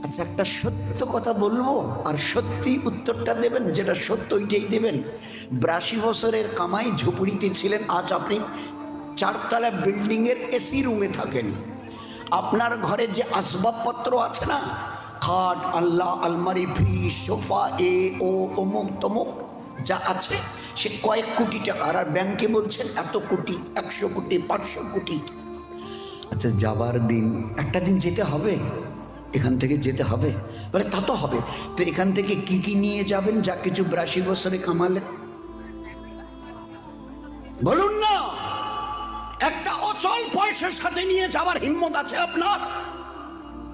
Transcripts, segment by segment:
আচ্ছা, একটা সত্য কথা বলবো আর সত্যি উত্তরটা দেবেন, যেটা সত্য ওইটাই দেবেন। 82 বছরের কামাই, ঝুপড়িতে ছিলেন, আজ আপনি 4তলা বিল্ডিং এর এসি রুমে থাকেন। আপনার ঘরে যে আসবাবপত্র আছে না, খাট, আল্লাহ, আলমারি, ফ্রিজ, সোফা, ও অমুক তমুক যা আছে, সে কয়েক কোটি টাকা। আর ব্যাংকে বলছেন এত কোটি, 100 কোটি, 500 কোটি। আচ্ছা, যাবার দিন, একটা দিন যেতে হবে, এখান থেকে যেতে হবে, বলে তা তো হবে। তো এখান থেকে কি কি নিয়ে যাবেন যা কিছু 82 বছরে কামালেন? বলুন না। একটা অচল পয়সার সাথে নিয়ে যাবার হিম্মত আছে আপনার?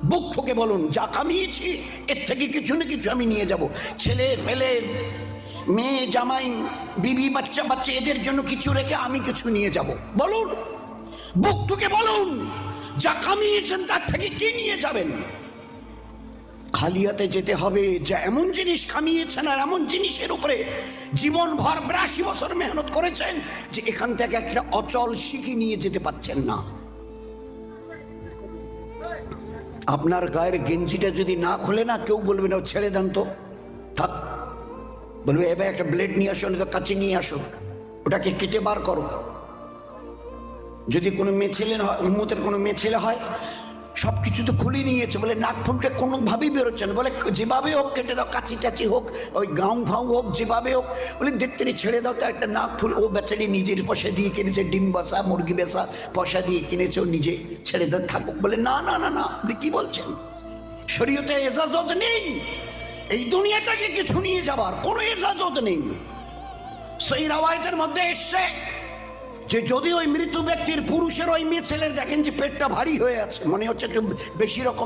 বুক ফুঁকে বলুন, যা কামিয়েছি এর থেকে কিছু না কিছু আমি নিয়ে যাব। ছেলে ফেলে, মেয়ে জামাই, বিবি, বাচ্চা বাচ্চা, এদের জন্য কিছু রেখে আমি কিছু নিয়ে যাব। বলুন, বুক ফুঁকে বলুন, যা কামিয়েছেন তার থেকে কি নিয়ে যাবেন? খালি হাতে যেতে হবে। যা এমন জিনিস কামিয়েছেন আর এমন জিনিসের উপরে জীবন ভর 82 বছর মেহনত করেছেন যে এখান থেকে একটা অচল শিখি নিয়ে যেতে পারছেন না। আপনার গায়ের গেঞ্জিটা যদি না খুলে না, কেউ বলবে না ছেড়ে দেন তো, থাক। বলবে এবার একটা ব্লেড নিয়ে আসো, তো কাছে নিয়ে আসো, ওটাকে কেটে বার করো। যদি কোনো মেয়ে ছেলে হয়, উম্মতের কোনো মেয়ে ছেলে হয়, সবকিছু তো খুলে নিয়েছে, বলে নাক ফুলটা কোনোভাবেই বেরোচ্ছে না, বলে যেভাবে হোক কেটে দাও, কাচি টাচি হোক, ওই গাউন ফাউ হোক, যেভাবে হোক, বলে দেখতে ছেড়ে দাও। তো একটা নাক ফুল ও বেচারি নিজের পয়সা দিয়ে কিনেছে, ডিম বাসা, মুরগি বেচা পয়সা দিয়ে কিনেছে, ও নিজে ছেড়ে দাও, থাকুক। বলে না না না না, আপনি কি বলছেন? শরীয়তে এজাজত নেই এই দুনিয়াটাকে কিছু নিয়ে যাবার, কোনো এজাজত নেই। সেই রাওয়ায়াতের মধ্যে এসছে যে যদি ওই মৃত ব্যক্তির পুরুষের ওই মেয়ে ছেলের দেখেন যে পেটটা ভারী হয়ে আছে, মনে হচ্ছে বেশি রকম